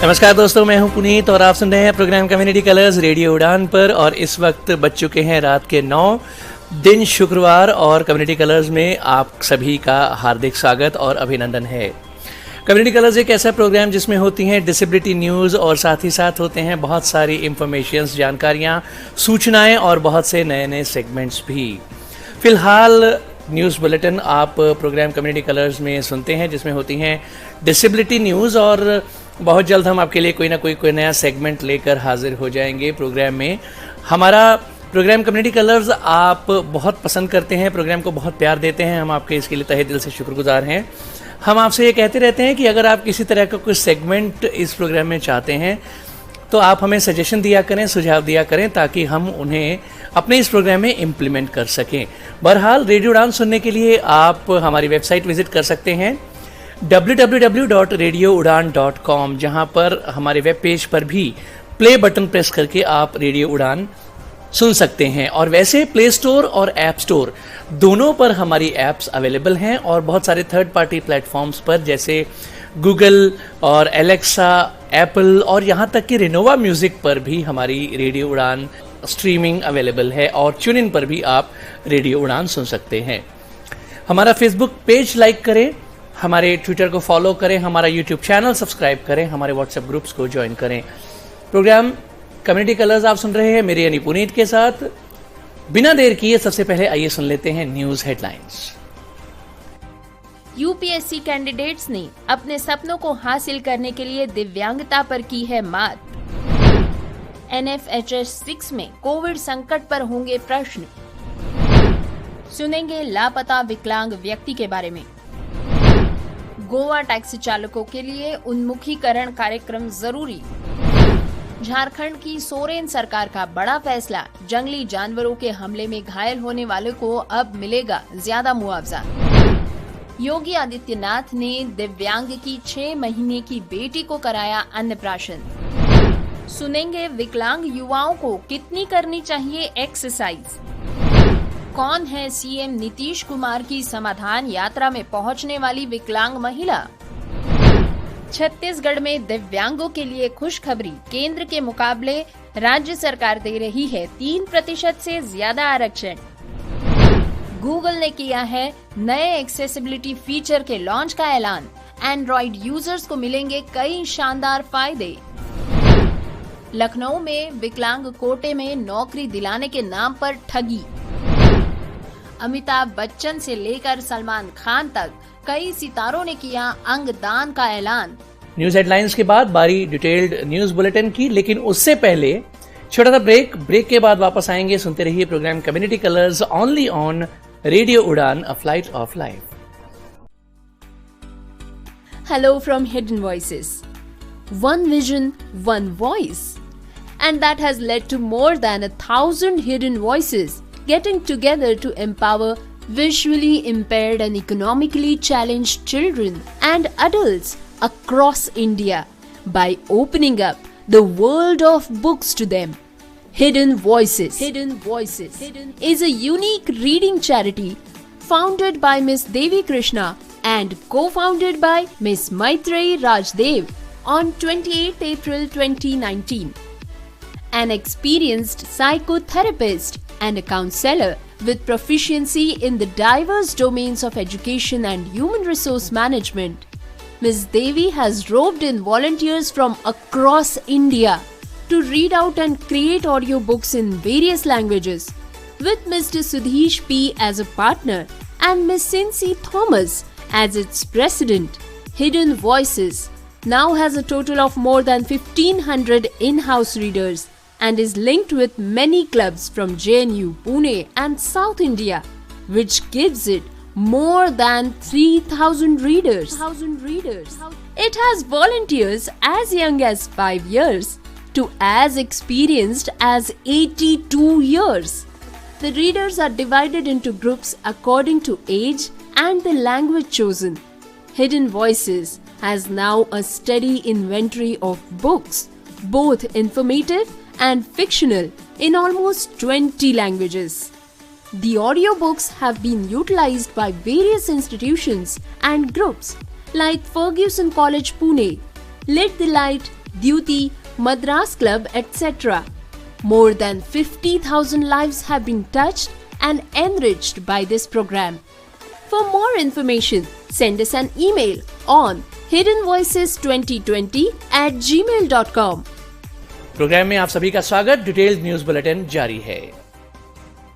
नमस्कार दोस्तों, मैं हूं पुनीत और आप सुन रहे हैं प्रोग्राम कम्युनिटी कलर्स रेडियो उड़ान पर। और इस वक्त बज चुके हैं रात के 9, दिन शुक्रवार, और कम्युनिटी कलर्स में आप सभी का हार्दिक स्वागत और अभिनंदन है। कम्युनिटी कलर्स एक ऐसा प्रोग्राम जिसमें होती हैं डिसेबिलिटी न्यूज़ और साथ ही साथ होते हैं बहुत सारी इंफॉर्मेशंस, जानकारियाँ, सूचनाएँ और बहुत से नए नए सेगमेंट्स भी। फ़िलहाल न्यूज़ बुलेटिन आप प्रोग्राम कम्युनिटी कलर्स में सुनते हैं जिसमें होती हैं डिसेबिलिटी न्यूज़, और बहुत जल्द हम आपके लिए कोई ना कोई नया सेगमेंट लेकर हाजिर हो जाएंगे प्रोग्राम में। हमारा प्रोग्राम कम्युनिटी कलर्स आप बहुत पसंद करते हैं, प्रोग्राम को बहुत प्यार देते हैं, हम आपके इसके लिए तहे दिल से शुक्रगुजार हैं। हम आपसे ये कहते रहते हैं कि अगर आप किसी तरह का कुछ सेगमेंट इस प्रोग्राम में चाहते हैं तो आप हमें सजेशन दिया करें, सुझाव दिया करें, ताकि हम उन्हें अपने इस प्रोग्राम में इम्प्लीमेंट कर सकें। बहरहाल रेडियो उड़ान सुनने के लिए आप हमारी वेबसाइट विजिट कर सकते हैं www.radioudan.com, जहां पर हमारे वेब पेज पर भी प्ले बटन प्रेस करके आप रेडियो उड़ान सुन सकते हैं। और वैसे प्ले स्टोर और ऐप स्टोर दोनों पर हमारी ऐप्स अवेलेबल हैं, और बहुत सारे थर्ड पार्टी प्लेटफॉर्म्स पर जैसे गूगल और एलेक्सा, एप्पल और यहाँ तक कि रिनोवा म्यूजिक पर भी हमारी रेडियो उड़ान स्ट्रीमिंग अवेलेबल है, और ट्यून इन पर भी आप रेडियो उड़ान सुन सकते हैं। हमारा फेसबुक पेज लाइक करें, हमारे ट्विटर को फॉलो करें, हमारा यूट्यूब चैनल सब्सक्राइब करें, हमारे व्हाट्सएप ग्रुप्स को ज्वाइन करें। प्रोग्राम कम्युनिटी कलर्स आप सुन रहे हैं मेरे यानी पुनीत के साथ। बिना देर किए सबसे पहले आइए सुन लेते हैं न्यूज हेडलाइंस। यूपीएससी कैंडिडेट्स ने अपने सपनों को हासिल करने के लिए दिव्यांगता पर की है मात। NFHS 6 में कोविड संकट पर होंगे प्रश्न। सुनेंगे लापता विकलांग व्यक्ति के बारे में। गोवा टैक्सी चालकों के लिए उन्मुखीकरण कार्यक्रम जरूरी। झारखंड की सोरेन सरकार का बड़ा फैसला, जंगली जानवरों के हमले में घायल होने वालों को अब मिलेगा ज्यादा मुआवजा। योगी आदित्यनाथ ने दिव्यांग की 6 महीने की बेटी को कराया अन्नप्राशन। सुनेंगे विकलांग युवाओं को कितनी करनी चाहिए एक्सरसाइज। कौन है सीएम नीतीश कुमार की समाधान यात्रा में पहुंचने वाली विकलांग महिला। छत्तीसगढ़ में दिव्यांगों के लिए खुशखबरी, केंद्र के मुकाबले राज्य सरकार दे रही है 3% से ज्यादा आरक्षण। गूगल ने किया है नए एक्सेसिबिलिटी फीचर के लॉन्च का ऐलान। एंड्रॉइड यूजर्स को मिलेंगे कई शानदार फायदे। लखनऊ में विकलांग कोटे में नौकरी दिलाने के नाम पर ठगी। अमिताभ बच्चन से लेकर सलमान खान तक कई सितारों ने किया अंगदान का ऐलान। न्यूज हेडलाइंस के बाद बारी डिटेल्ड न्यूज बुलेटिन की, लेकिन उससे पहले छोटा सा ब्रेक के बाद वापस आएंगे। सुनते रहिए programme community colours only on radio Udaan, a flight of life. Hello from hidden voices. One vision, one voice. And that has led to more than 1,000 hidden voices getting together to empower visually impaired and economically challenged children and adults across India by opening up the world of books to them. Hidden Voices is a unique reading charity founded by Miss Devi Krishna and co-founded by Miss Maitreyi Rajdev on 28th April 2019. An experienced psychotherapist and a counselor with proficiency in the diverse domains of education and human resource management, Ms. Devi has roped in volunteers from across India to read out and create audiobooks in various languages, with Mr. Sudhish P. as a partner and Ms. Cincy Thomas as its president. Hidden Voices now has a total of more than 1,500 in-house readers and is linked with many clubs from JNU, Pune and South India, which gives it more than 3,000 readers. It has volunteers as young as 5 years to as experienced as 82 years. The readers are divided into groups according to age and the language chosen. Hidden Voices has now a steady inventory of books, both informative and fictional, in almost 20 languages. The audiobooks have been utilized by various institutions and groups like Fergusson College Pune, Lit the Light, Duty, Madras Club, etc. More than 50,000 lives have been touched and enriched by this program. For more information, send us an email on hiddenvoices2020@gmail.com. Programme में आप सभी का स्वागत। Detailed news bulletin जारी है।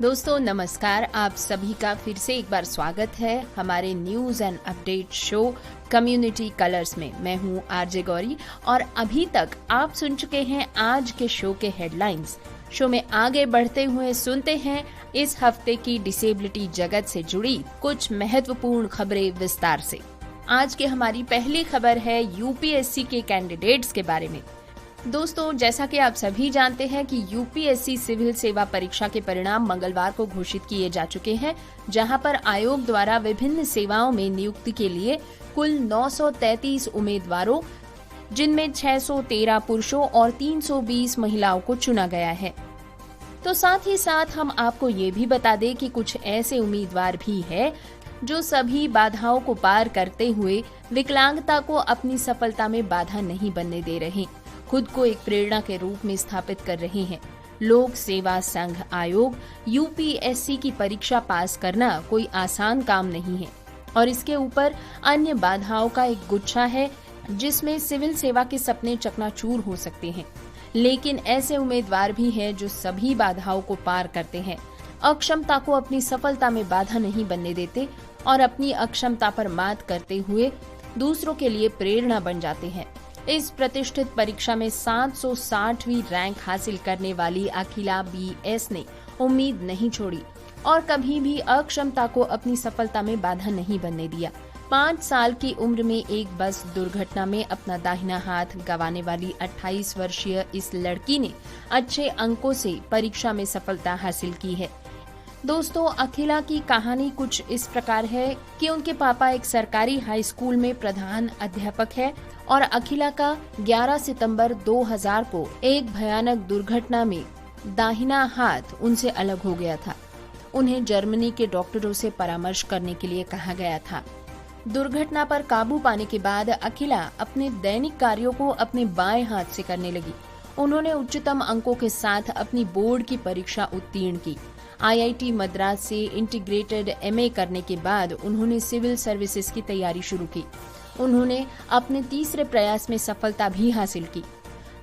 दोस्तों नमस्कार, आप सभी का फिर से एक बार स्वागत है हमारे news and update show community colours में। मैं हूं आरजे गौरी और अभी तक आप सुन चुके हैं आज के शो के हेडलाइंस। शो में आगे बढ़ते हुए सुनते हैं इस हफ्ते की डिसेबिलिटी जगत से जुड़ी कुछ महत्वपूर्ण खबरें विस्तार से। आज की हमारी पहली खबर है यूपीएससी के कैंडिडेट्स के बारे में। दोस्तों जैसा कि आप सभी जानते हैं कि यूपीएससी सिविल सेवा परीक्षा के परिणाम मंगलवार को घोषित किए जा चुके हैं, जहां पर आयोग द्वारा विभिन्न सेवाओं में नियुक्ति के लिए कुल 933 उम्मीदवारों, जिनमें 613 पुरुषों और 320 महिलाओं को चुना गया है। तो साथ ही साथ हम आपको ये भी बता दें कि कुछ ऐसे उम्मीदवार भी हैं जो सभी बाधाओं को पार करते हुए विकलांगता को अपनी सफलता में बाधा नहीं बनने दे रहे, खुद को एक प्रेरणा के रूप में स्थापित कर रहे हैं। लोक सेवा संघ आयोग यूपीएससी की परीक्षा पास करना कोई आसान काम नहीं है और इसके ऊपर अन्य बाधाओं का एक गुच्छा है जिसमें सिविल सेवा के सपने चकनाचूर हो सकते हैं। लेकिन ऐसे उम्मीदवार भी हैं जो सभी बाधाओं को पार करते हैं, अक्षमता को अपनी सफलता में बाधा नहीं बनने देते और अपनी अक्षमता पर मात करते हुए दूसरों के लिए प्रेरणा बन जाते हैं। इस प्रतिष्ठित परीक्षा में 760वीं रैंक हासिल करने वाली अखिला बीएस ने उम्मीद नहीं छोड़ी और कभी भी अक्षमता को अपनी सफलता में बाधा नहीं बनने दिया। 5 साल की उम्र में एक बस दुर्घटना में अपना दाहिना हाथ गंवाने वाली 28 वर्षीय इस लड़की ने अच्छे अंकों से परीक्षा में सफलता हासिल की है। दोस्तों अखिला की कहानी कुछ इस प्रकार है कि उनके पापा एक सरकारी हाई स्कूल में प्रधान अध्यापक है और अखिला का 11 सितंबर 2000 को एक भयानक दुर्घटना में दाहिना हाथ उनसे अलग हो गया था। उन्हें जर्मनी के डॉक्टरों से परामर्श करने के लिए कहा गया था। दुर्घटना पर काबू पाने के बाद अखिला अपने दैनिक कार्यों को अपने बाएं हाथ से करने लगी। उन्होंने उच्चतम अंकों के साथ अपनी बोर्ड की परीक्षा उत्तीर्ण की। आईआईटी मद्रास से इंटीग्रेटेड एमए करने के बाद उन्होंने सिविल सर्विसेज की तैयारी शुरू की। उन्होंने अपने तीसरे प्रयास में सफलता भी हासिल की।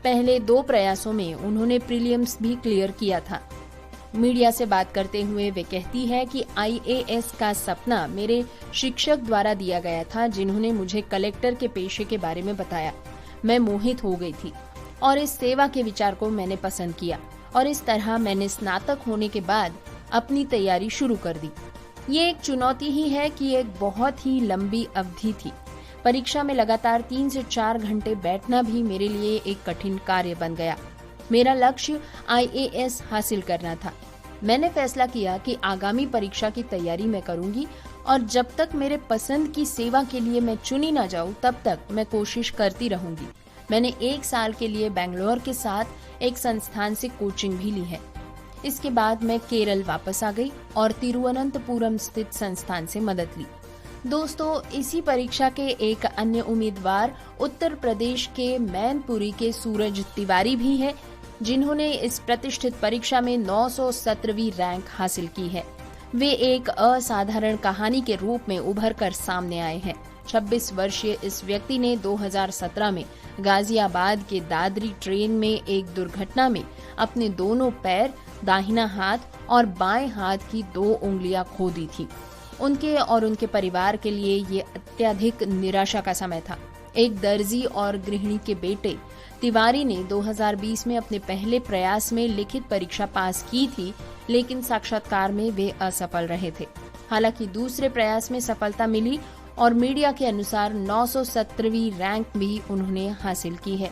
पहले 2 प्रयासों में उन्होंने प्रीलिम्स भी क्लियर किया था। मीडिया से बात करते हुए वे कहती है कि आईएएस का सपना मेरे शिक्षक द्वारा दिया गया था, जिन्होंने मुझे कलेक्टर के पेशे के बारे में बताया। मैं मोहित हो गई थी और इस सेवा के विचार को मैंने पसंद किया और इस तरह मैंने स्नातक होने के बाद अपनी तैयारी शुरू कर दी। ये एक चुनौती ही है कि एक बहुत ही लंबी अवधि थी। परीक्षा में लगातार 3 से 4 घंटे बैठना भी मेरे लिए एक कठिन कार्य बन गया। मेरा लक्ष्य आईएएस हासिल करना था। मैंने फैसला किया कि आगामी परीक्षा की तैयारी मैं करूंगी और जब तक मेरे पसंद की सेवा के लिए मैं चुनी ना जाऊं तब तक मैं कोशिश करती रहूंगी। मैंने 1 साल के लिए बेंगलोर के साथ एक संस्थान से कोचिंग भी ली है। इसके बाद मैं केरल वापस आ गई और तिरुवनंतपुरम स्थित संस्थान से मदद ली। दोस्तों इसी परीक्षा के एक अन्य उम्मीदवार उत्तर प्रदेश के मैनपुरी के सूरज तिवारी भी है, जिन्होंने इस प्रतिष्ठित परीक्षा में 917वीं रैंक हासिल की है। वे एक असाधारण कहानी के रूप में उभर कर सामने आए हैं। 26 वर्षीय इस व्यक्ति ने 2017 में गाजियाबाद के दादरी ट्रेन में एक दुर्घटना में अपने दोनों पैर, दाहिना हाथ और बाएं हाथ की 2 उंगलियां खो दी थी। उनके और उनके परिवार के लिए ये अत्यधिक निराशा का समय था। एक दर्जी और गृहिणी के बेटे तिवारी ने 2020 में अपने पहले प्रयास में लिखित परीक्षा पास की थी, लेकिन साक्षात्कार में वे असफल रहे थे। हालांकि दूसरे प्रयास में सफलता मिली और मीडिया के अनुसार 917वीं रैंक भी उन्होंने हासिल की है।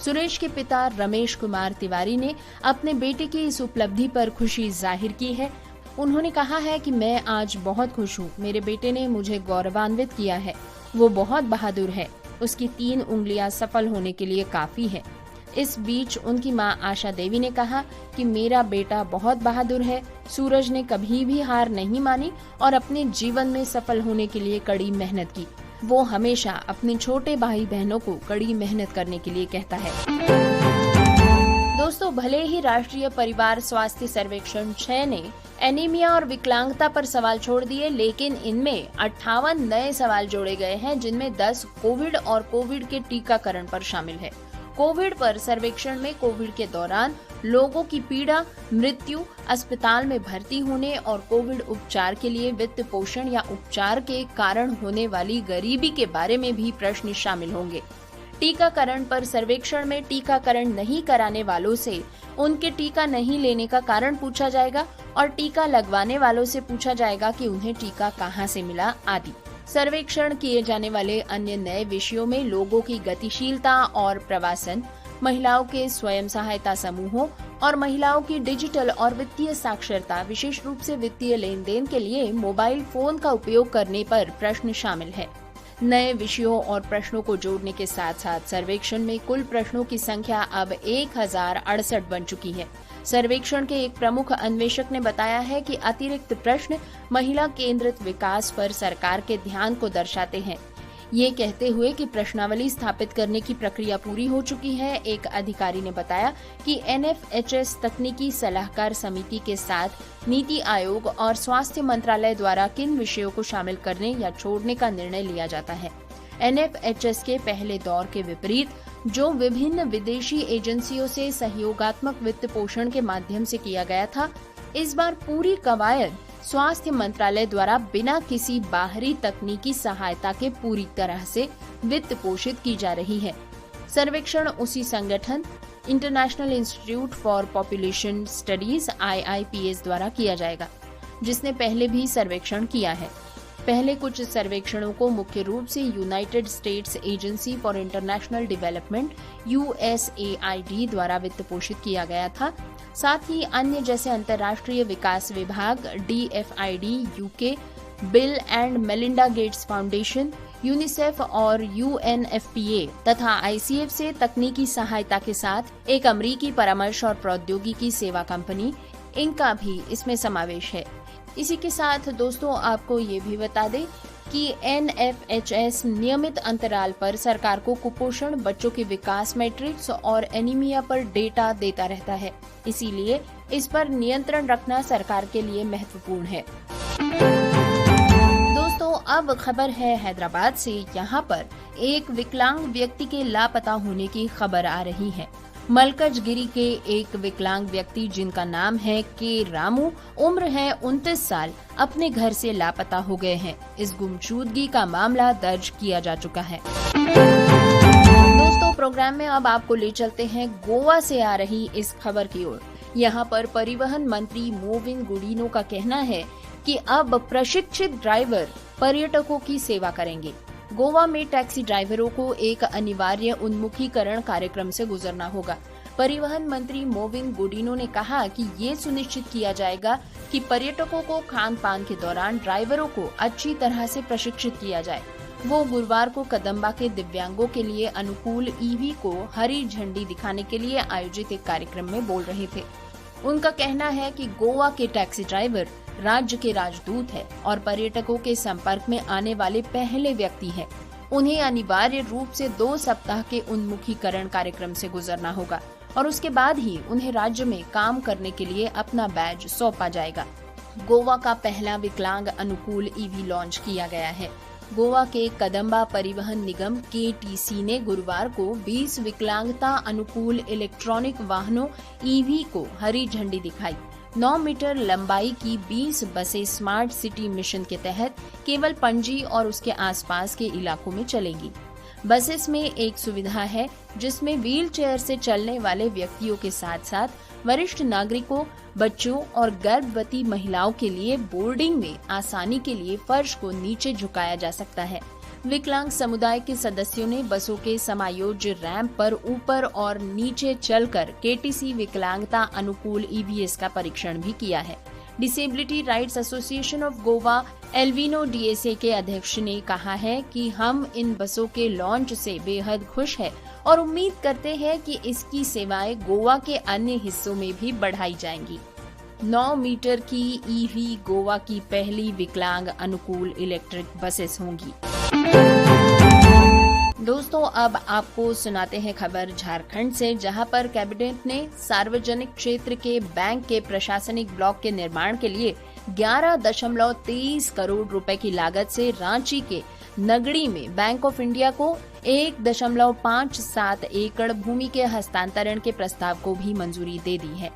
सुरेश के पिता रमेश कुमार तिवारी ने अपने बेटे की इस उपलब्धि पर खुशी जाहिर की है। उन्होंने कहा है कि मैं आज बहुत खुश हूँ। मेरे बेटे ने मुझे गौरवान्वित किया है। वो बहुत बहादुर है। उसकी 3 उंगलियां सफल होने के लिए काफी है। इस बीच उनकी मां आशा देवी ने कहा कि मेरा बेटा बहुत बहादुर है। सूरज ने कभी भी हार नहीं मानी और अपने जीवन में सफल होने के लिए कड़ी मेहनत की। वो हमेशा अपने छोटे भाई बहनों को कड़ी मेहनत करने के लिए कहता है। दोस्तों, भले ही राष्ट्रीय परिवार स्वास्थ्य सर्वेक्षण 6 ने एनीमिया और विकलांगता पर सवाल छोड़ दिए, लेकिन इनमें 58 नए सवाल जोड़े गए हैं, जिनमें 10 कोविड और कोविड के टीकाकरण पर शामिल है। कोविड पर सर्वेक्षण में कोविड के दौरान लोगों की पीड़ा, मृत्यु, अस्पताल में भर्ती होने और कोविड उपचार के लिए वित्त पोषण या उपचार के कारण होने वाली गरीबी के बारे में भी प्रश्न शामिल होंगे। टीकाकरण पर सर्वेक्षण में टीकाकरण नहीं कराने वालों से उनके टीका नहीं लेने का कारण पूछा जाएगा और टीका लगवाने वालों से पूछा जाएगा कि उन्हें टीका कहां से मिला आदि। सर्वेक्षण किए जाने वाले अन्य नए विषयों में लोगों की गतिशीलता और प्रवासन, महिलाओं के स्वयं सहायता समूहों और महिलाओं की डिजिटल और वित्तीय साक्षरता, विशेष रूप से वित्तीय लेन देन के लिए मोबाइल फोन का उपयोग करने पर प्रश्न शामिल है। नए विषयों और प्रश्नों को जोड़ने के साथ साथ सर्वेक्षण में कुल प्रश्नों की संख्या अब 1068 बन चुकी है। सर्वेक्षण के एक प्रमुख अन्वेषक ने बताया है कि अतिरिक्त प्रश्न महिला केंद्रित विकास पर सरकार के ध्यान को दर्शाते हैं। ये कहते हुए कि प्रश्नावली स्थापित करने की प्रक्रिया पूरी हो चुकी है, एक अधिकारी ने बताया कि NFHS तकनीकी सलाहकार समिति के साथ नीति आयोग और स्वास्थ्य मंत्रालय द्वारा किन विषयों को शामिल करने या छोड़ने का निर्णय लिया जाता है। NFHS के पहले दौर के विपरीत, जो विभिन्न विदेशी एजेंसियों से सहयोगात्मक वित्त पोषण के माध्यम से किया गया था, इस बार पूरी कवायद स्वास्थ्य मंत्रालय द्वारा बिना किसी बाहरी तकनीकी सहायता के पूरी तरह से वित्त पोषित की जा रही है। सर्वेक्षण उसी संगठन international institute for population studies IIPS द्वारा किया जाएगा, जिसने पहले भी सर्वेक्षण किया है। पहले कुछ सर्वेक्षणों को मुख्य रूप से United states agency for international development USAID द्वारा वित्त पोषित किया गया था। साथ ही अन्य जैसे अंतर्राष्ट्रीय विकास विभाग, DFID UK, bill and Melinda Gates foundation, UNICEF और UNFPA तथा ICF से तकनीकी सहायता के साथ एक अमेरिकी परामर्श और प्रौद्योगिकी सेवा कंपनी, इनका भी इसमें समावेश है। इसी के साथ दोस्तों, आपको ये भी बता दें कि NFHS नियमित अंतराल पर सरकार को कुपोषण, बच्चों के विकास मैट्रिक्स और एनीमिया पर डेटा देता रहता है। इसीलिए इस पर नियंत्रण रखना सरकार के लिए महत्वपूर्ण है। दोस्तों, अब खबर है हैदराबाद से। यहाँ पर एक विकलांग व्यक्ति के लापता होने की खबर आ रही है। मलकजगिरी के एक विकलांग व्यक्ति, जिनका नाम है के रामू, उम्र है 29 साल, अपने घर से लापता हो गए हैं। इस गुमशुदगी का मामला दर्ज किया जा चुका है। दोस्तों, प्रोग्राम में अब आपको ले चलते हैं गोवा से आ रही इस खबर की ओर। यहाँ पर परिवहन मंत्री मोविन गुडिनो का कहना है कि अब प्रशिक्षित ड्राइवर पर्यटकों की सेवा करेंगे। गोवा में टैक्सी ड्राइवरों को एक अनिवार्य उन्मुखीकरण कार्यक्रम से गुजरना होगा। परिवहन मंत्री मोविन गुडिनो ने कहा कि ये सुनिश्चित किया जाएगा कि पर्यटकों को खान पान के दौरान ड्राइवरों को अच्छी तरह से प्रशिक्षित किया जाए। वो गुरुवार को कदम्बा के दिव्यांगों के लिए अनुकूल EV को हरी झंडी दिखाने के लिए आयोजित एक कार्यक्रम में बोल रहे थे। उनका कहना है कि गोवा के टैक्सी ड्राइवर राज्य के राजदूत है और पर्यटकों के संपर्क में आने वाले पहले व्यक्ति हैं। उन्हें अनिवार्य रूप से 2 सप्ताह के उन्मुखीकरण कार्यक्रम से गुजरना होगा और उसके बाद ही उन्हें राज्य में काम करने के लिए अपना बैज सौंपा जाएगा। गोवा का पहला विकलांग अनुकूल EV लॉन्च किया गया है। गोवा के कदम्बा परिवहन निगम KTC ने गुरुवार को 20 विकलांगता अनुकूल इलेक्ट्रॉनिक वाहनों EV को हरी झंडी दिखाई। 9 मीटर लंबाई की 20 बसें स्मार्ट सिटी मिशन के तहत केवल पणजी और उसके आसपास के इलाकों में चलेंगी। बसेस में एक सुविधा है जिसमें व्हील चेयर से चलने वाले व्यक्तियों के साथ साथ वरिष्ठ नागरिकों, बच्चों और गर्भवती महिलाओं के लिए बोर्डिंग में आसानी के लिए फर्श को नीचे झुकाया जा सकता है। विकलांग समुदाय के सदस्यों ने बसों के समायोज्य रैंप पर ऊपर और नीचे चलकर KTC विकलांगता अनुकूल EVS का परीक्षण भी किया है। Disability rights association of Goa Elvino DSA के अध्यक्ष ने कहा है कि हम इन बसों के लॉन्च से बेहद खुश हैं और उम्मीद करते हैं कि इसकी सेवाएं गोवा के अन्य हिस्सों में भी बढ़ाई जाएंगी। 9 मीटर की ईवी गोवा की पहली विकलांग अनुकूल इलेक्ट्रिक बसेस होंगी। दोस्तों, अब आपको सुनाते हैं खबर झारखंड से, जहां पर कैबिनेट ने सार्वजनिक क्षेत्र के बैंक के प्रशासनिक ब्लॉक के निर्माण के लिए 11.23 करोड़ रुपए की लागत से रांची के नगड़ी में बैंक ऑफ इंडिया को 1.57 एकड़ भूमि के हस्तांतरण के प्रस्ताव को भी मंजूरी दे दी है।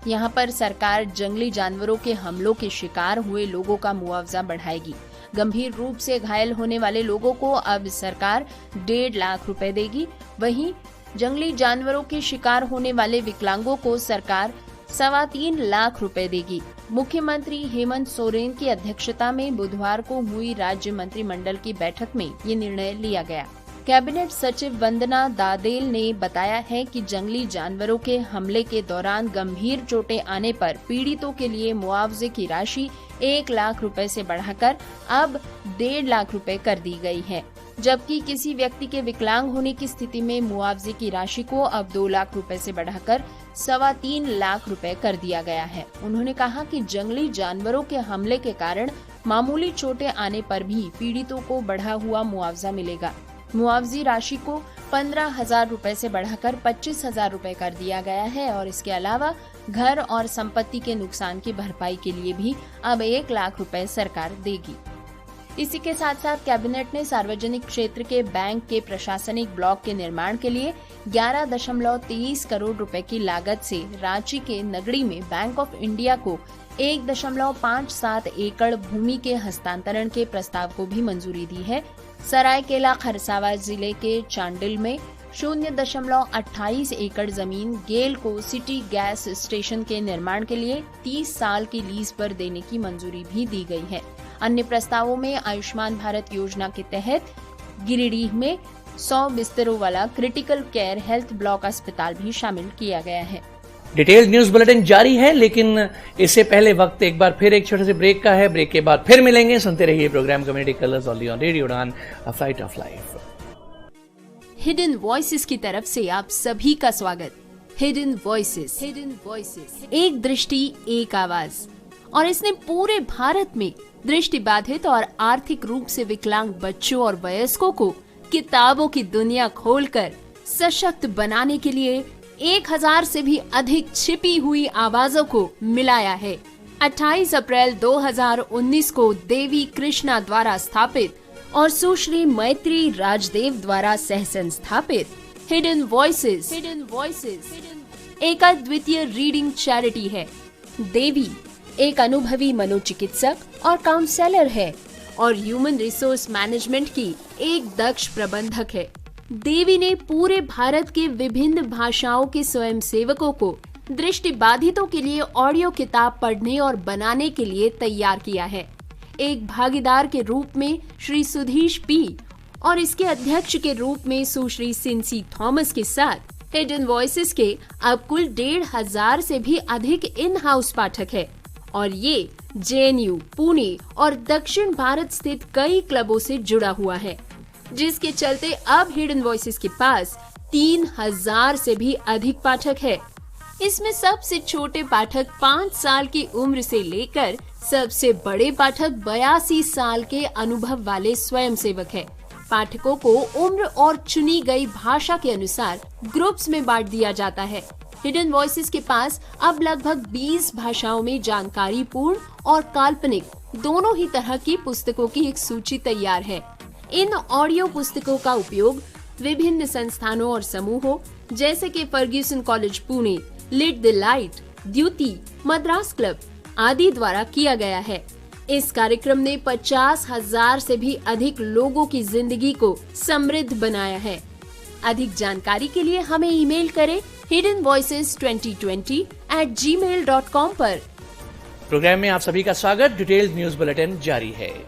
यहां पर सरकार जंगली जानवरों के हमलों के शिकार हुए लोगों का मुआवजा बढ़ाएगी। गंभीर रूप से घायल होने वाले लोगों को अब सरकार 1.5 लाख रुपए देगी। वहीं जंगली जानवरों के शिकार होने वाले विकलांगों को सरकार 3.25 लाख रुपए देगी। मुख्यमंत्री हेमंत सोरेन की अध्यक्षता में बुधवार को हुई राज्य मंत्रिमंडल की बैठक में ये निर्णय लिया गया। कैबिनेट सचिव वंदना दादेल ने बताया है कि जंगली जानवरों के हमले के दौरान गंभीर चोटें आने पर पीड़ितों के लिए मुआवजे की राशि 1 लाख रुपए से बढ़ाकर अब 1.5 लाख रुपए कर दी गई है, जबकि किसी व्यक्ति के विकलांग होने की स्थिति में मुआवजे की राशि को अब 2 लाख रुपए से बढ़ाकर 3.25 लाख रुपए कर दिया गया है। उन्होंने कहा कि जंगली जानवरों के हमले के कारण मामूली चोटें आने पर भी पीड़ितों को बढ़ा हुआ मुआवजा मिलेगा। मुआवजी राशि को 15,000 रुपए से बढ़ाकर 25,000 रुपए कर दिया गया है और इसके अलावा घर और संपत्ति के नुकसान की भरपाई के लिए भी अब 1 लाख रुपए सरकार देगी। इसी के साथ साथ कैबिनेट ने सार्वजनिक क्षेत्र के बैंक के प्रशासनिक ब्लॉक के निर्माण के लिए 11.23 करोड़ रुपए की लागत से रांची के नगड़ी में बैंक ऑफ इंडिया को 1.57 एकड़ भूमि के हस्तांतरण के प्रस्ताव को भी मंजूरी दी है। सरायकेला खरसावां जिले के चांडिल में 0.28 एकड़ जमीन गेल को सिटी गैस स्टेशन के निर्माण के लिए 30 साल की लीज पर देने की मंजूरी भी दी गई है। अन्य प्रस्तावों में आयुष्मान भारत योजना के तहत गिरिडीह में 100 बिस्तरों वाला क्रिटिकल केयर हेल्थ ब्लॉक अस्पताल भी शामिल किया गया है। डिटेल न्यूज बुलेटिन जारी है, लेकिन इससे पहले वक्त एक बार फिर एक छोटे से ब्रेक का है। ब्रेक के बाद फिर मिलेंगे। सुनते रहिए programme community colours on radio Udaan, a flight of life. Hidden voices की तरफ से आप सभी का स्वागत। हिडन वॉइसेस, एक दृष्टि एक आवाज, और इसने पूरे भारत में दृष्टि बाधित और आर्थिक रूप से विकलांग बच्चों और वयस्कों को किताबों की दुनिया खोलकर सशक्त बनाने के लिए 1000 से भी अधिक छिपी हुई आवाजों को मिलाया है। 28 अप्रैल 2019 को देवी कृष्णा द्वारा स्थापित और सुश्री मैत्री राजदेव द्वारा सह संस्थापित हिडन वॉइसेस एक अद्वितीय रीडिंग चैरिटी है। देवी एक अनुभवी मनोचिकित्सक और काउंसलर है और ह्यूमन रिसोर्स मैनेजमेंट की एक दक्ष प्रबंधक है। देवी ने पूरे भारत के विभिन्न भाषाओं के स्वयंसेवकों को दृष्टिबाधितों के लिए ऑडियो किताब पढ़ने और बनाने के लिए तैयार किया है। एक भागीदार के रूप में श्री सुधीश पी और इसके अध्यक्ष के रूप में सुश्री सिंसी थॉमस के साथ हिडन वॉइसेस के अब कुल 1,500 से भी अधिक इन हाउस पाठक है और ये JNU, पुणे और दक्षिण भारत स्थित कई क्लबों से जुड़ा हुआ है, जिसके चलते अब हिडन वॉइसेस के पास 3,000 से भी अधिक पाठक है। इसमें सबसे छोटे पाठक 5 साल की उम्र से लेकर सबसे बड़े पाठक 82 साल के अनुभव वाले स्वयंसेवक है। पाठकों को उम्र और चुनी गई भाषा के अनुसार ग्रुप्स में बांट दिया जाता है। हिडन वॉइसेस के पास अब लगभग 20 भाषाओं में जानकारी पूर्ण और काल्पनिक दोनों ही तरह की पुस्तकों की एक सूची तैयार है। इन ऑडियो पुस्तकों का उपयोग विभिन्न संस्थानों और समूहों जैसे कि Fergusson college Pune, Lit the Light, Dyuti, Madras club आदि द्वारा किया गया है। इस कार्यक्रम ने 50,000 से भी अधिक लोगों की जिंदगी को समृद्ध बनाया है। अधिक जानकारी के लिए हमें ईमेल करें hiddenvoices2020@gmail.com पर। प्रोग्राम में आप सभी का स्वागत। डिटेल्ड न्यूज बुलेटिन जारी है।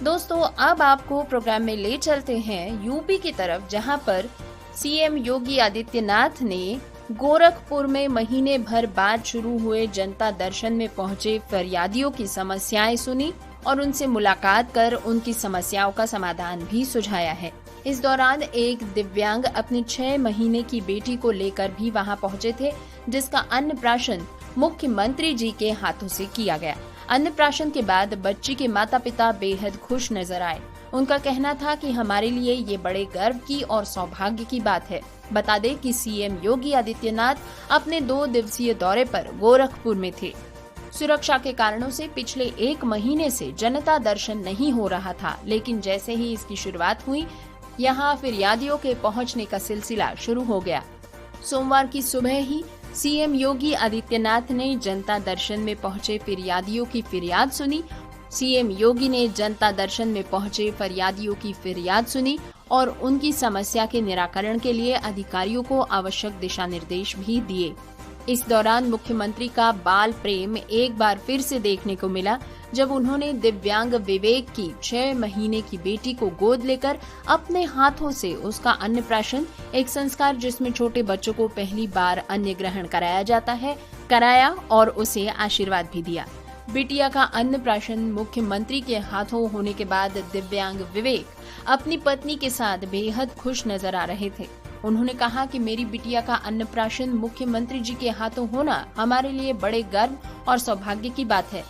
दोस्तों, अब आपको प्रोग्राम में ले चलते हैं यूपी की तरफ, जहां पर सीएम योगी आदित्यनाथ ने गोरखपुर में महीने भर बाद शुरू हुए जनता दर्शन में पहुंचे फरियादियों की समस्याएं सुनी और उनसे मुलाकात कर उनकी समस्याओं का समाधान भी सुझाया है। इस दौरान एक दिव्यांग अपनी 6 महीने की बेटी को लेकर भी वहां पहुंचे थे, जिसका अन्नप्राशन मुख्यमंत्री जी के हाथों से किया गया। अन्नप्राशन के बाद बच्ची के माता पिता बेहद खुश नजर आए। उनका कहना था कि हमारे लिए ये बड़े गर्व की और सौभाग्य की बात है। बता दें कि सीएम योगी आदित्यनाथ अपने 2 दिवसीय दौरे पर गोरखपुर में थे। सुरक्षा के कारणों से पिछले 1 महीने से जनता दर्शन नहीं हो रहा था, लेकिन जैसे ही इसकी शुरुआत हुई, यहाँ फिरियादियों के पहुँचने का सिलसिला शुरू हो गया। सोमवार की सुबह ही सीएम योगी आदित्यनाथ ने जनता दर्शन में पहुंचे फिरियादियों की फरियाद सुनी। सीएम योगी ने जनता दर्शन में पहुंचे फरियादियों की फरियाद सुनी और उनकी समस्या के निराकरण के लिए अधिकारियों को आवश्यक दिशा निर्देश भी दिए। इस दौरान मुख्यमंत्री का बाल प्रेम एक बार फिर से देखने को मिला, जब उन्होंने दिव्यांग विवेक की 6 महीने की बेटी को गोद लेकर अपने हाथों से उसका अन्नप्राशन, एक संस्कार जिसमें छोटे बच्चों को पहली बार अन्न ग्रहण कराया जाता है, कराया और उसे आशीर्वाद भी दिया। बिटिया का अन्नप्राशन मुख्यमंत्री के हाथों होने के बाद दिव्यांग विवेक अपनी पत्नी के साथ बेहद खुश नजर आ रहे थे। उन्होंने कहा कि मेरी बिटिया का अन्नप्राशन मुख्यमंत्री जी के हाथों होना हमारे लिए बड़े गर्व और सौभाग्य की बात है।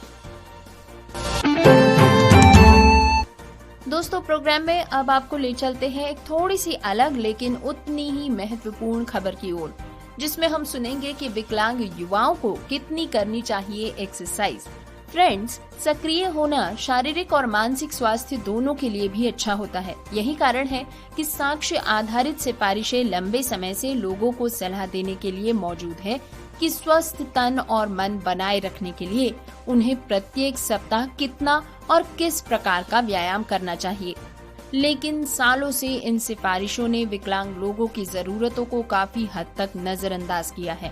दोस्तों, प्रोग्राम में अब आपको ले चलते हैं एक थोड़ी सी अलग लेकिन उतनी ही महत्वपूर्ण खबर की ओर, जिसमें हम सुनेंगे कि विकलांग युवाओं को कितनी करनी चाहिए एक्सरसाइज। फ्रेंड्स, सक्रिय होना शारीरिक और मानसिक स्वास्थ्य दोनों के लिए भी अच्छा होता है। यही कारण है कि साक्ष्य आधारित सिफारिशें लंबे समय से लोगों को सलाह देने के लिए मौजूद है कि स्वस्थ तन और मन बनाए रखने के लिए उन्हें प्रत्येक सप्ताह कितना और किस प्रकार का व्यायाम करना चाहिए। लेकिन सालों से इन सिफारिशों ने विकलांग लोगों की जरूरतों को काफी हद तक नजरअंदाज किया है।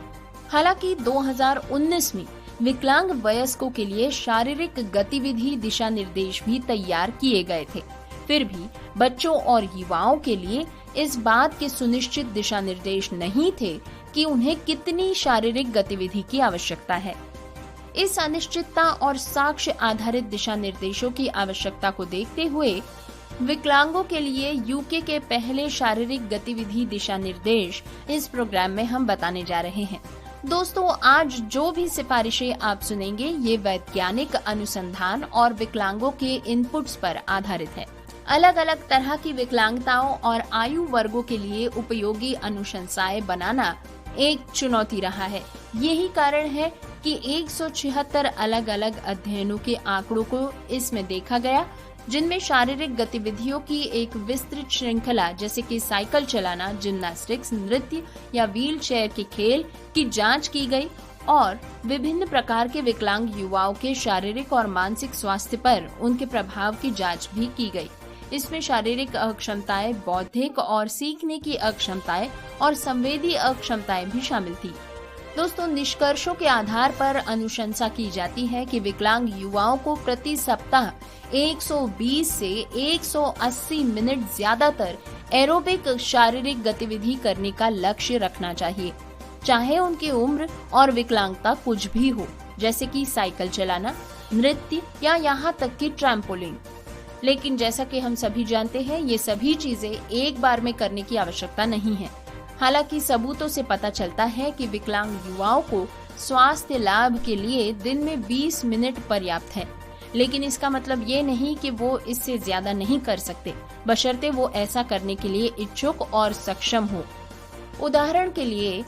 हालांकि 2019 में विकलांग वयस्कों के लिए शारीरिक गतिविधि दिशा निर्देश भी तैयार किए गए थे। फिर भी बच्चों और युवाओं के लिए इस बात के सुनिश्चित दिशा निर्देश नहीं थे कि उन्हें कितनी शारीरिक गतिविधि की आवश्यकता है। इस अनिश्चितता और साक्ष्य आधारित दिशा निर्देशों की आवश्यकता को देखते हुए विकलांगों के लिए यूके के पहले शारीरिक गतिविधि दिशा निर्देश इस प्रोग्राम में हम बताने जा रहे हैं। दोस्तों, आज जो भी सिफारिशें आप सुनेंगे ये वैज्ञानिक अनुसंधान और विकलांगों के इनपुट्स पर आधारित है। अलग अलग तरह की विकलांगताओं और आयु वर्गों के लिए उपयोगी अनुशंसाएं बनाना एक चुनौती रहा है। यही कारण है कि 176 अलग अलग अध्ययनों के आंकड़ों को इसमें देखा गया, जिनमें शारीरिक गतिविधियों की एक विस्तृत श्रृंखला जैसे कि साइकिल चलाना, जिम्नास्टिक्स, नृत्य या व्हील चेयर के खेल की जांच की गई और विभिन्न प्रकार के विकलांग युवाओं के शारीरिक और मानसिक स्वास्थ्य पर उनके प्रभाव की जांच भी की गई। इसमें शारीरिक अक्षमताएं, बौद्धिक और सीखने की अक्षमताएं और संवेदी अक्षमताएं भी शामिल थी। दोस्तों, निष्कर्षों के आधार पर अनुशंसा की जाती है कि विकलांग युवाओं को प्रति सप्ताह 120 से 180 मिनट ज्यादातर एरोबिक शारीरिक गतिविधि करने का लक्ष्य रखना चाहिए, चाहे उनकी उम्र और विकलांगता कुछ भी हो, जैसे कि साइकिल चलाना, नृत्य या यहाँ तक कि ट्रैम्पोलिन। लेकिन जैसा कि हम सभी जानते हैं, ये सभी चीजें एक बार में करने की आवश्यकता नहीं है। हालांकि सबूतों से पता चलता है कि विकलांग युवाओं को स्वास्थ्य लाभ के लिए दिन में 20 मिनट पर्याप्त है, लेकिन इसका मतलब ये नहीं कि वो इससे ज्यादा नहीं कर सकते, बशर्ते वो ऐसा करने के लिए इच्छुक और सक्षम हो। उदाहरण के लिए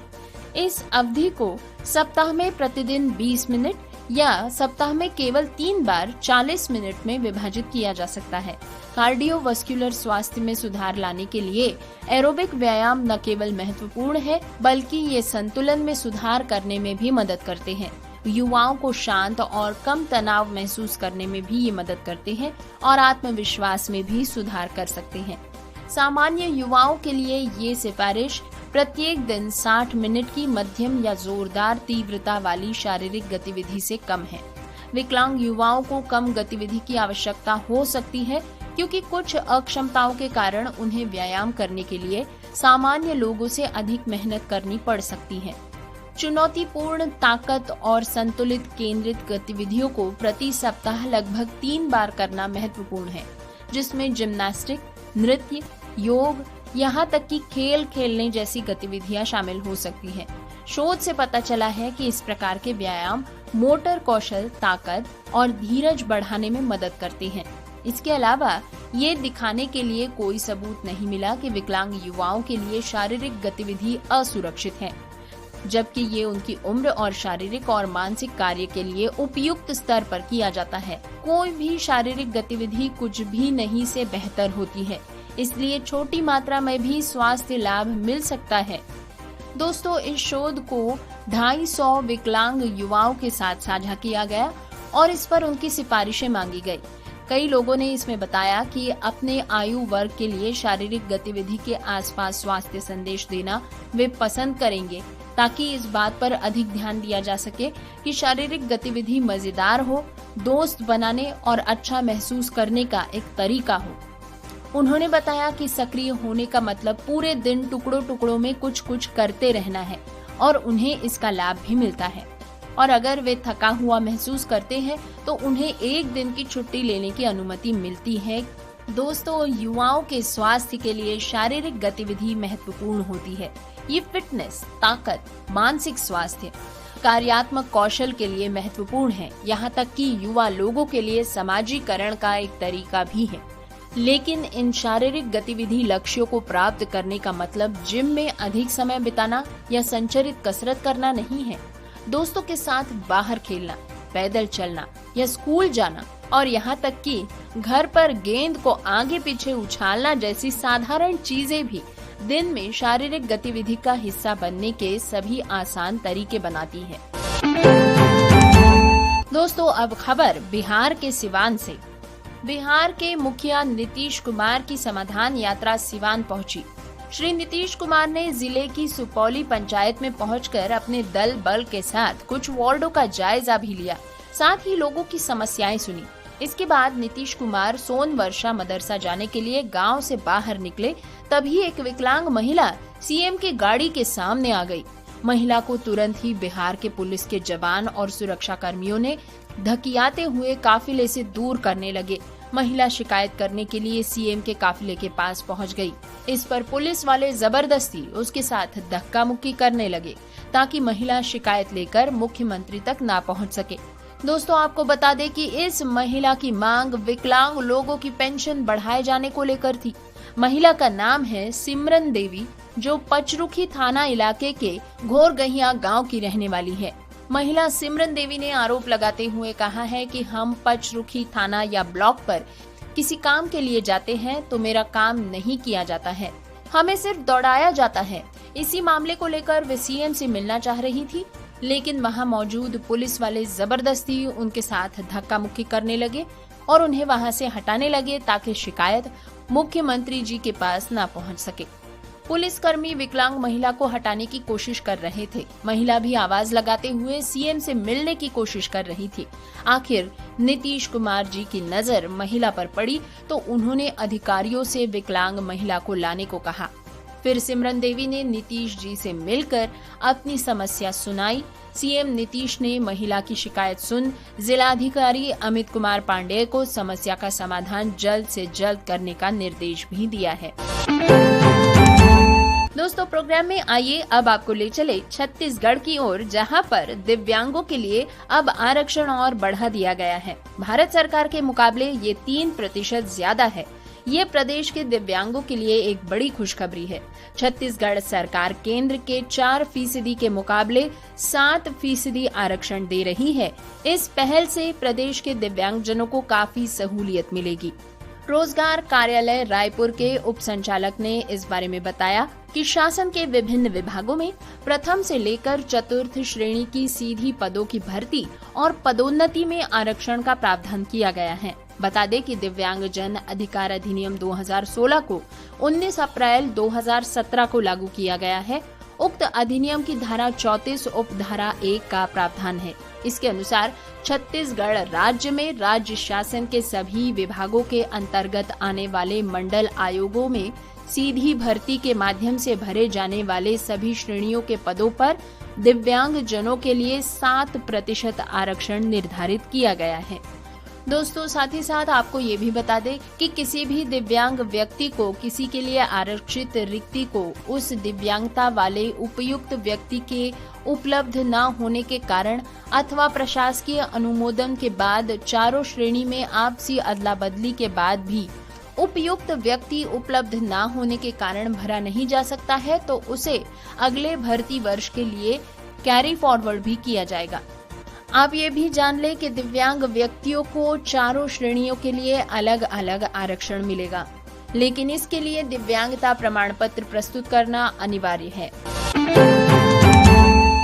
इस अवधि को सप्ताह में प्रतिदिन 20 मिनट या सप्ताह में केवल 3 बार 40 मिनट में विभाजित किया जा सकता है। कार्डियोवास्कुलर स्वास्थ्य में सुधार लाने के लिए एरोबिक व्यायाम न केवल महत्वपूर्ण है, बल्कि ये संतुलन में सुधार करने में भी मदद करते हैं। युवाओं को शांत और कम तनाव महसूस करने में भी ये मदद करते हैं और आत्मविश्वास में भी सुधार कर सकते हैं। सामान्य युवाओं के लिए ये सिफारिश प्रत्येक दिन 60 मिनट की मध्यम या जोरदार तीव्रता वाली शारीरिक गतिविधि से कम है। विकलांग युवाओं को कम गतिविधि की आवश्यकता हो सकती है, क्योंकि कुछ अक्षमताओं के कारण उन्हें व्यायाम करने के लिए सामान्य लोगों से अधिक मेहनत करनी पड़ सकती है। चुनौतीपूर्ण ताकत और संतुलित केंद्रित गतिविधियों को प्रति सप्ताह लगभग 3 बार करना महत्वपूर्ण है, जिसमें जिम्नास्टिक, नृत्य, योग, यहाँ तक कि खेल खेलने जैसी गतिविधियां शामिल हो सकती हैं। शोध से पता चला है कि इस प्रकार के व्यायाम मोटर कौशल, ताकत और धीरज बढ़ाने में मदद करते हैं। इसके अलावा ये दिखाने के लिए कोई सबूत नहीं मिला कि विकलांग युवाओं के लिए शारीरिक गतिविधि असुरक्षित है, जबकि ये उनकी उम्र और शारीरिक और मानसिक कार्य के लिए उपयुक्त स्तर पर किया जाता है। कोई भी शारीरिक गतिविधि कुछ भी नहीं से बेहतर होती है, इसलिए छोटी मात्रा में भी स्वास्थ्य लाभ मिल सकता है। दोस्तों, इस शोध को 250 विकलांग युवाओं के साथ साझा किया गया और इस पर उनकी सिफारिशें मांगी गई। कई लोगों ने इसमें बताया कि अपने आयु वर्ग के लिए शारीरिक गतिविधि के आसपास स्वास्थ्य संदेश देना वे पसंद करेंगे, ताकि इस बात पर अधिक ध्यान दिया जा सके कि शारीरिक गतिविधि मजेदार हो, दोस्त बनाने और अच्छा महसूस करने का एक तरीका हो। उन्होंने बताया कि सक्रिय होने का मतलब पूरे दिन टुकड़ों टुकड़ों में कुछ कुछ करते रहना है और उन्हें इसका लाभ भी मिलता है। और अगर वे थका हुआ महसूस करते हैं तो उन्हें एक दिन की छुट्टी लेने की अनुमति मिलती है। दोस्तों, युवाओं के स्वास्थ्य के लिए शारीरिक गतिविधि महत्वपूर्ण होती है। ये फिटनेस, ताकत, मानसिक स्वास्थ्य, कार्यात्मक कौशल के लिए महत्वपूर्ण है। यहाँ तक कि युवा लोगों के लिए समाजीकरण का एक तरीका भी है। लेकिन इन शारीरिक गतिविधि लक्ष्यों को प्राप्त करने का मतलब जिम में अधिक समय बिताना या संचरित कसरत करना नहीं है। दोस्तों के साथ बाहर खेलना, पैदल चलना या स्कूल जाना और यहाँ तक कि घर पर गेंद को आगे पीछे उछालना जैसी साधारण चीजें भी दिन में शारीरिक गतिविधि का हिस्सा बनने के सभी आसान तरीके बनाती है। दोस्तों, अब खबर बिहार के सिवान से। बिहार के मुखिया नीतीश कुमार की समाधान यात्रा सिवान पहुंची। श्री नीतीश कुमार ने जिले की सुपौली पंचायत में पहुंचकर अपने दल बल के साथ कुछ वार्डों का जायजा भी लिया, साथ ही लोगों की समस्याएं सुनी। इसके बाद नीतीश कुमार सोनवर्षा मदरसा जाने के लिए गांव से बाहर निकले, तभी एक विकलांग महिला सीएम की गाड़ी के सामने आ गई। महिला को तुरंत ही बिहार के पुलिस के जवान और सुरक्षा कर्मियों ने धकियाते हुए काफिले से दूर करने लगे। महिला शिकायत करने के लिए सीएम के काफिले के पास पहुंच गई। इस पर पुलिस वाले जबरदस्ती उसके साथ धक्का मुक्की करने लगे ताकि महिला शिकायत लेकर मुख्यमंत्री तक ना पहुंच सके। दोस्तों, आपको बता दें कि इस महिला की मांग विकलांग लोगों की पेंशन बढ़ाए जाने को लेकर थी। महिला का नाम है सिमरन देवी, जो पचरुखी थाना इलाके के घोरगहिया गांव की रहने वाली है। महिला सिमरन देवी ने आरोप लगाते हुए कहा है कि हम पचरुखी थाना या ब्लॉक पर किसी काम के लिए जाते हैं तो मेरा काम नहीं किया जाता है, हमें सिर्फ दौड़ाया जाता है। इसी मामले को लेकर वे सीएम से मिलना चाह रही थी, लेकिन वहां मौजूद पुलिस वाले जबरदस्ती उनके साथ धक्का मुक्की करने लगे और उन्हें वहां से हटाने लगे ताकि शिकायत मुख्यमंत्री जी के पास न पहुंच सके। पुलिसकर्मी विकलांग महिला को हटाने की कोशिश कर रहे थे। महिला भी आवाज लगाते हुए सीएम से मिलने की कोशिश कर रही थी। आखिर नीतीश कुमार जी की नजर महिला पर पड़ी तो उन्होंने अधिकारियों से विकलांग महिला को लाने को कहा। फिर सिमरन देवी ने नीतीश जी से मिलकर अपनी समस्या सुनाई। सीएम नीतीश ने महिला की शिकायत सुन जिलाधिकारी अमित कुमार पांडेय को समस्या का समाधान जल्द से जल्द करने का निर्देश भी दिया है। दोस्तों, प्रोग्राम में आइए अब आपको ले चले छत्तीसगढ़ की ओर, जहां पर दिव्यांगों के लिए अब आरक्षण और बढ़ा दिया गया है। भारत सरकार के मुकाबले ये 3% ज्यादा है। ये प्रदेश के दिव्यांगों के लिए एक बड़ी खुशखबरी है। छत्तीसगढ़ सरकार केंद्र के 4% के मुकाबले 7% आरक्षण दे रही है। इस पहल से प्रदेश के दिव्यांगजनों को काफी सहूलियत मिलेगी। रोजगार कार्यालय रायपुर के उप संचालक ने इस बारे में बताया कि शासन के विभिन्न विभागों में प्रथम से लेकर चतुर्थ श्रेणी की सीधी पदों की भर्ती और पदोन्नति में आरक्षण का प्रावधान किया गया है। बता दें कि दिव्यांगजन अधिकार अधिनियम 2016 को 19 अप्रैल 2017 को लागू किया गया है। उक्त अधिनियम की धारा 34 उप धारा 1 का प्रावधान है। इसके अनुसार छत्तीसगढ़ राज्य में राज्य शासन के सभी विभागों के अंतर्गत आने वाले मंडल आयोगों में सीधी भर्ती के माध्यम से भरे जाने वाले सभी श्रेणियों के पदों पर दिव्यांग जनों के लिए 7% आरक्षण निर्धारित किया गया है। दोस्तों, साथ ही साथ आपको ये भी बता दें कि किसी भी दिव्यांग व्यक्ति को किसी के लिए आरक्षित रिक्ति को उस दिव्यांगता वाले उपयुक्त व्यक्ति के उपलब्ध न होने के कारण अथवा प्रशासकीय अनुमोदन के बाद चारों श्रेणी में आपसी अदला बदली के बाद भी उपयुक्त व्यक्ति उपलब्ध न होने के कारण भरा नहीं जा सकता है तो उसे अगले भर्ती वर्ष के लिए कैरी फॉरवर्ड भी किया जाएगा। आप ये भी जान लें कि दिव्यांग व्यक्तियों को चारों श्रेणियों के लिए अलग अलग आरक्षण मिलेगा, लेकिन इसके लिए दिव्यांगता प्रमाण पत्र प्रस्तुत करना अनिवार्य है।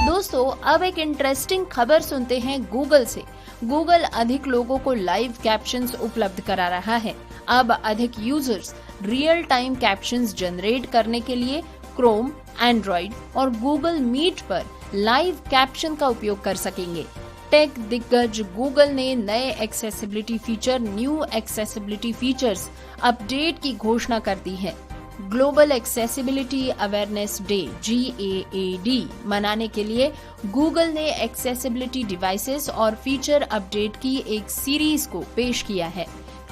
दोस्तों, अब एक इंटरेस्टिंग खबर सुनते हैं गूगल से। गूगल अधिक लोगों को लाइव कैप्शंस उपलब्ध करा रहा है। अब अधिक users real time captions generate करने के लिए क्रोम, एंड्रॉइड और गूगल मीट पर लाइव कैप्शन का उपयोग कर सकेंगे। टेक दिग्गज गूगल ने नए accessibility feature new accessibility features update की घोषणा कर दी है। Global accessibility awareness day GAAD मनाने के लिए गूगल ने एक्सेसिबिलिटी डिवाइसेस और फीचर अपडेट की एक सीरीज को पेश किया है।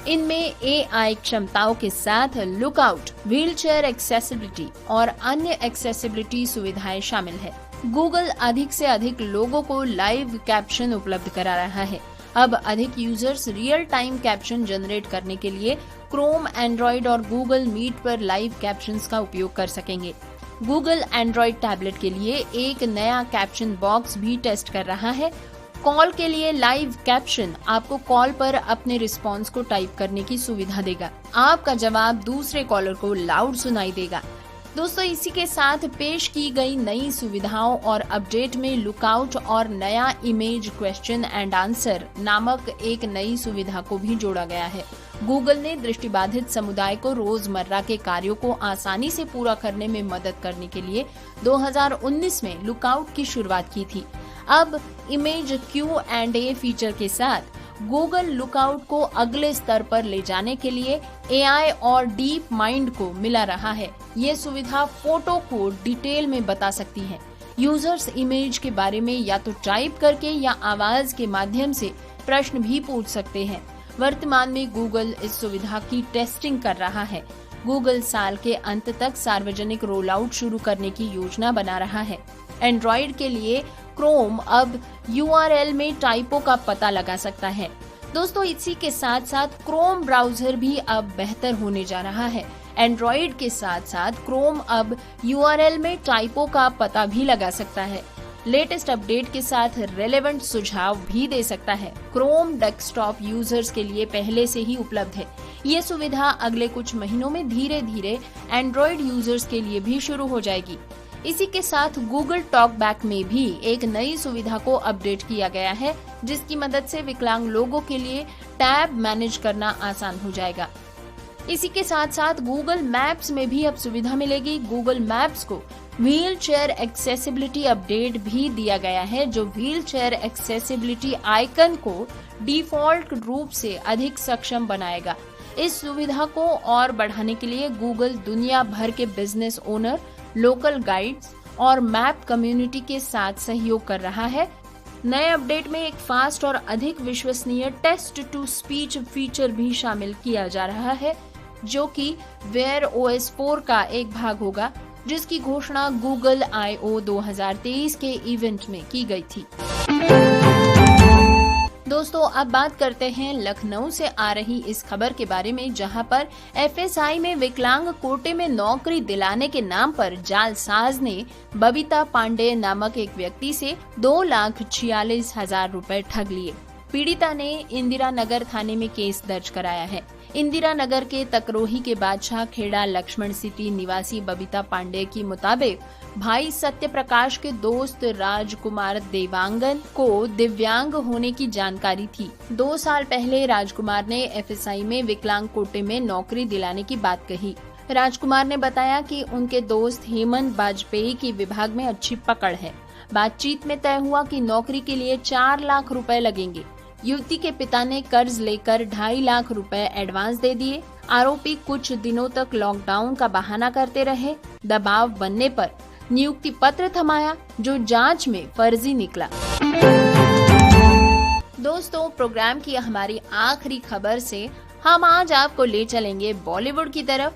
इनमें AI क्षमताओं के साथ लुकआउट, व्हीलचेयर एक्सेसिबिलिटी और अन्य एक्सेसिबिलिटी सुविधाएं शामिल है। गूगल अधिक से अधिक लोगों को लाइव कैप्शन उपलब्ध करा रहा है। अब अधिक users real time caption generate करने के लिए क्रोम, एंड्रॉइड और गूगल मीट पर लाइव कैप्शंस का उपयोग कर सकेंगे। गूगल एंड्रॉइड टैबलेट के लिए एक नया कैप्शन बॉक्स भी टेस्ट कर रहा है। कॉल के लिए लाइव कैप्शन आपको कॉल पर अपने रिस्पॉन्स को टाइप करने की सुविधा देगा। आपका जवाब दूसरे कॉलर को लाउड सुनाई देगा। दोस्तों, इसी के साथ पेश की गई नई सुविधाओं और अपडेट में लुकआउट और नया इमेज क्वेश्चन एंड आंसर नामक एक नई सुविधा को भी जोड़ा गया है। गूगल ने दृष्टिबाधित समुदाय को रोजमर्रा के कार्यों को आसानी से पूरा करने में मदद करने के लिए 2019 में लुकआउट की शुरुआत की थी। अब इमेज Q&A फीचर के साथ गूगल लुकआउट को अगले स्तर पर ले जाने के लिए AI और डीप माइंड को मिला रहा है। ये सुविधा फोटो को डिटेल में बता सकती है। यूजर्स इमेज के बारे में या तो टाइप करके या आवाज के माध्यम से प्रश्न भी पूछ सकते हैं। वर्तमान में गूगल इस सुविधा की टेस्टिंग कर रहा है। गूगल साल के अंत तक सार्वजनिक रोल आउट शुरू करने की योजना बना रहा है। एंड्रॉइड के लिए क्रोम अब URL में टाइपो का पता लगा सकता है। दोस्तों, इसी के साथ साथ क्रोम ब्राउजर भी अब बेहतर होने जा रहा है। एंड्रॉइड के साथ साथ क्रोम अब URL में टाइपो का पता भी लगा सकता है। लेटेस्ट अपडेट के साथ रेलेवेंट सुझाव भी दे सकता है। क्रोम डेस्कटॉप यूजर्स के लिए पहले से ही उपलब्ध है। ये सुविधा अगले कुछ महीनों में धीरे धीरे एंड्रॉइड यूजर्स के लिए भी शुरू हो जाएगी। इसी के साथ गूगल टॉकबैक में भी एक नई सुविधा को अपडेट किया गया है, जिसकी मदद से विकलांग लोगों के लिए टैब मैनेज करना आसान हो जाएगा। इसी के साथ साथ गूगल मैप्स में भी अब सुविधा मिलेगी। गूगल मैप्स को व्हील चेयर एक्सेसिबिलिटी अपडेट भी दिया गया है, जो व्हील चेयर एक्सेसिबिलिटी आइकन को डिफॉल्ट रूप से अधिक सक्षम बनाएगा। इस सुविधा को और बढ़ाने के लिए गूगल दुनिया भर के बिजनेस ओनर, लोकल गाइड्स और मैप कम्युनिटी के साथ सहयोग कर रहा है। नए अपडेट में एक फास्ट और अधिक विश्वसनीय टेक्स्ट टू स्पीच फीचर भी शामिल किया जा रहा है, जो कि वेयर OS 4 का एक भाग होगा, जिसकी घोषणा गूगल I/O 2023 के इवेंट में की गई थी। दोस्तों, अब बात करते हैं लखनऊ से आ रही इस खबर के बारे में, जहां पर FSI में विकलांग कोटे में नौकरी दिलाने के नाम पर जालसाज ने बबीता पांडे नामक एक व्यक्ति से 2,46,000 रुपए ठग लिए। पीड़िता ने इंदिरा नगर थाने में केस दर्ज कराया है। इंदिरा नगर के तकरोही के बादशाह खेड़ा लक्ष्मण सिटी निवासी बबीता पांडे की मुताबिक भाई सत्य प्रकाश के दोस्त राजकुमार देवांगन को दिव्यांग होने की जानकारी थी। 2 साल पहले राजकुमार ने FSI में विकलांग कोटे में नौकरी दिलाने की बात कही। राजकुमार ने बताया कि उनके दोस्त हेमंत वाजपेयी की विभाग में अच्छी पकड़ है। बातचीत में तय हुआ कि नौकरी के लिए 4 लाख रुपए लगेंगे। युवती के पिता ने कर्ज लेकर 2.5 लाख रुपए एडवांस दे दिए। आरोपी कुछ दिनों तक लॉकडाउन का बहाना करते रहे। दबाव बनने पर नियुक्ति पत्र थमाया, जो जांच में फर्जी निकला। दोस्तों, प्रोग्राम की हमारी आखिरी खबर से हम आज आपको ले चलेंगे बॉलीवुड की तरफ,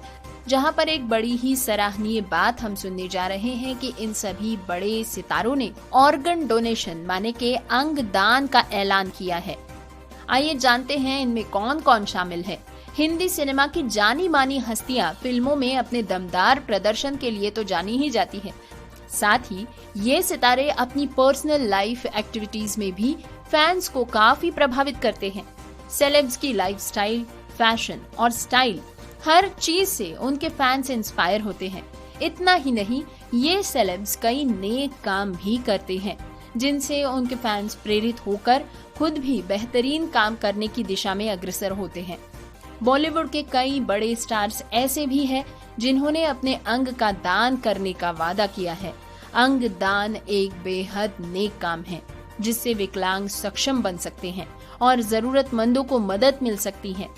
जहां पर एक बड़ी ही सराहनीय बात हम सुनने जा रहे हैं कि इन सभी बड़े सितारों ने ऑर्गन डोनेशन माने के अंग दान का ऐलान किया है। आइए जानते हैं इनमें कौन कौन शामिल है। हिंदी सिनेमा की जानी मानी हस्तियां फिल्मों में अपने दमदार प्रदर्शन के लिए तो जानी ही जाती है, साथ ही ये सितारे अपनी पर्सनल लाइफ एक्टिविटीज में भी फैंस को काफी प्रभावित करते हैं। सेलेब्स की लाइफस्टाइल, फैशन और स्टाइल, हर चीज से उनके फैंस इंस्पायर होते हैं। इतना ही नहीं, ये सेलेब्स कई नेक काम भी करते हैं जिनसे उनके फैंस प्रेरित होकर खुद भी बेहतरीन काम करने की दिशा में अग्रसर होते हैं। बॉलीवुड के कई बड़े स्टार्स ऐसे भी हैं जिन्होंने अपने अंग का दान करने का वादा किया है। अंग दान एक बेहद नेक काम है जिससे विकलांग सक्षम बन सकते हैं और जरूरतमंदों को मदद मिल सकती है।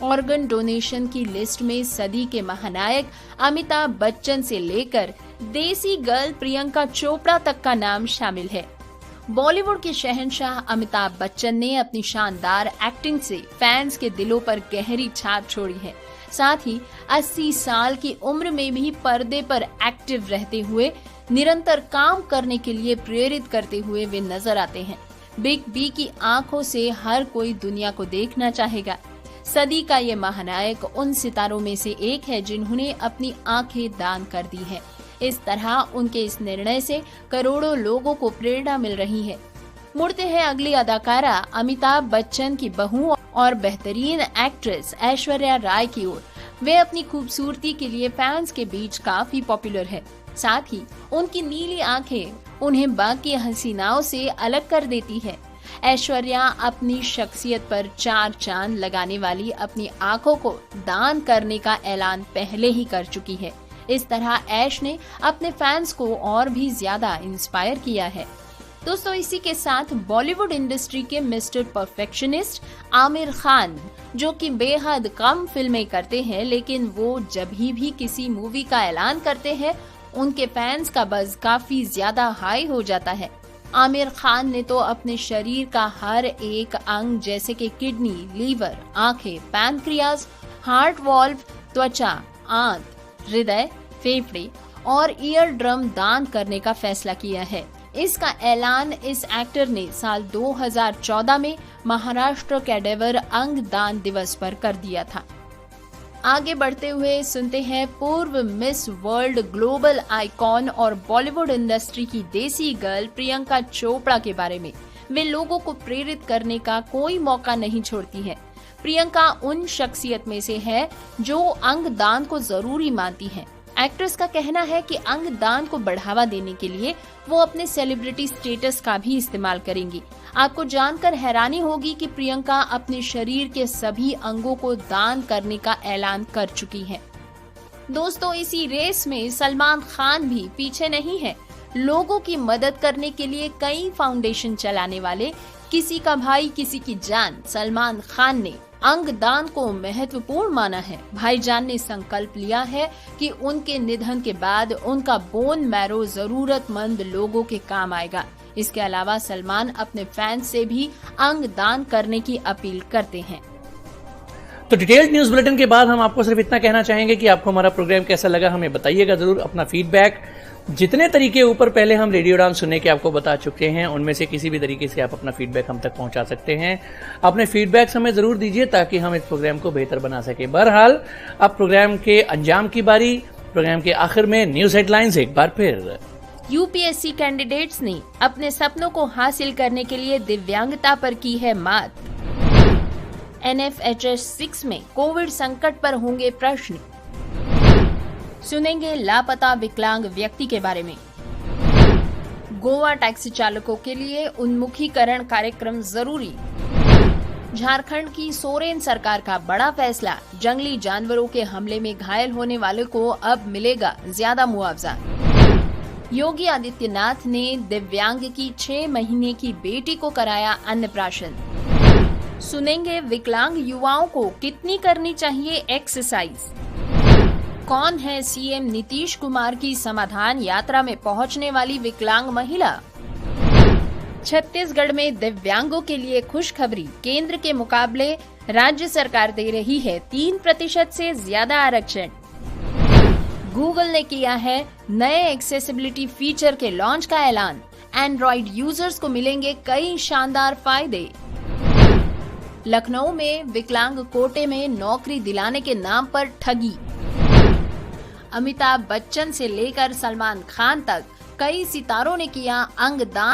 ऑर्गन डोनेशन की लिस्ट में सदी के महानायक अमिताभ बच्चन से लेकर देसी गर्ल प्रियंका चोपड़ा तक का नाम शामिल है। बॉलीवुड के शहंशाह अमिताभ बच्चन ने अपनी शानदार एक्टिंग से फैंस के दिलों पर गहरी छाप छोड़ी है। साथ ही 80 साल की उम्र में भी पर्दे पर एक्टिव रहते हुए निरंतर काम करने के लिए प्रेरित करते हुए वे नजर आते हैं। बिग बी की आंखों से हर कोई दुनिया को देखना चाहेगा। सदी का ये महानायक उन सितारों में से एक है जिन्होंने अपनी आंखें दान कर दी है। इस तरह उनके इस निर्णय से करोड़ों लोगों को प्रेरणा मिल रही है। मुड़ते हैं अगली अदाकारा अमिताभ बच्चन की बहू और बेहतरीन एक्ट्रेस ऐश्वर्या राय की ओर। वे अपनी खूबसूरती के लिए फैंस के बीच काफी पॉपुलर है। साथ ही उनकी नीली आंखें उन्हें बाकी हसीनाओं से अलग कर देती है। ऐश्वर्या अपनी शख्सियत पर 4 चांद लगाने वाली अपनी आंखों को दान करने का ऐलान पहले ही कर चुकी है। इस तरह ऐश ने अपने फैंस को और भी ज्यादा इंस्पायर किया है। दोस्तों, इसी के साथ बॉलीवुड इंडस्ट्री के मिस्टर परफेक्शनिस्ट आमिर खान, जो कि बेहद कम फिल्में करते हैं, लेकिन वो जब भी किसी मूवी का ऐलान करते हैं उनके फैंस का बज़ काफी ज्यादा हाई हो जाता है। आमिर खान ने तो अपने शरीर का हर एक अंग जैसे कि किडनी, लीवर, आंखें, पैनक्रियाज, हार्ट वाल्व, त्वचा, आंत, हृदय, फेफड़े और ईयर ड्रम दान करने का फैसला किया है। इसका ऐलान इस एक्टर ने साल 2014 में महाराष्ट्र कैडेवर अंग दान दिवस पर कर दिया था। आगे बढ़ते हुए सुनते हैं पूर्व मिस वर्ल्ड, ग्लोबल आइकॉन और बॉलीवुड इंडस्ट्री की देसी गर्ल प्रियंका चोपड़ा के बारे में। वे लोगों को प्रेरित करने का कोई मौका नहीं छोड़ती है। प्रियंका उन शख्सियत में से है जो अंग दान को जरूरी मानती है। एक्ट्रेस का कहना है कि अंग दान को बढ़ावा देने के लिए वो अपने सेलिब्रिटी स्टेटस का भी इस्तेमाल करेंगी। आपको जानकर हैरानी होगी कि प्रियंका अपने शरीर के सभी अंगों को दान करने का ऐलान कर चुकी है। दोस्तों, इसी रेस में सलमान खान भी पीछे नहीं है। लोगों की मदद करने के लिए कई फाउंडेशन चलाने वाले किसी का भाई किसी की जान सलमान खान ने अंग दान को महत्वपूर्ण माना है। भाईजान ने संकल्प लिया है कि उनके निधन के बाद उनका बोन मैरो जरूरतमंद लोगों के काम आएगा। इसके अलावा सलमान अपने फैंस से भी अंग दान करने की अपील करते हैं। तो डिटेल्ड न्यूज बुलेटिन के बाद हम आपको सिर्फ इतना कहना चाहेंगे कि आपको हमारा प्रोग्राम कैसा लगा हमें बताइएगा जरूर। अपना फीडबैक जितने तरीके ऊपर पहले हम रेडियो उड़ान सुनने के आपको बता चुके हैं, उनमें से किसी भी तरीके से आप अपना फीडबैक हम तक पहुंचा सकते हैं। अपने फीडबैक हमें जरूर दीजिए ताकि हम इस प्रोग्राम को बेहतर बना सके। बहरहाल अब प्रोग्राम के अंजाम की बारी। प्रोग्राम के आखिर में न्यूज हेडलाइंस एक बार फिर। यूपीएससी कैंडिडेट्स ने अपने सपनों को हासिल करने के लिए दिव्यांगता पर की है मात। NFHS 6 में कोविड संकट पर होंगे प्रश्न। सुनेंगे लापता विकलांग व्यक्ति के बारे में। गोवा टैक्सी चालकों के लिए उन्मुखीकरण कार्यक्रम जरूरी। झारखंड की सोरेन सरकार का बड़ा फैसला, जंगली जानवरों के हमले में घायल होने वालों को अब मिलेगा ज्यादा मुआवजा। योगी आदित्यनाथ ने दिव्यांग की 6 महीने की बेटी को कराया अन्नप्राशन। सुनेंगे विकलांग युवाओं को कितनी करनी चाहिए एक्सरसाइज। कौन है सीएम नीतीश कुमार की समाधान यात्रा में पहुंचने वाली विकलांग महिला। छत्तीसगढ़ में दिव्यांगों के लिए खुशखबरी, केंद्र के मुकाबले राज्य सरकार दे रही है 3% से ज्यादा आरक्षण। गूगल ने किया है नए एक्सेसिबिलिटी फीचर के लॉन्च का ऐलान। एंड्रॉइड यूजर्स को मिलेंगे कई शानदार फायदे। लखनऊ में विकलांग कोटे में नौकरी दिलाने के नाम पर ठगी। अमिताभ बच्चन से लेकर सलमान खान तक कई सितारों ने किया अंग दान।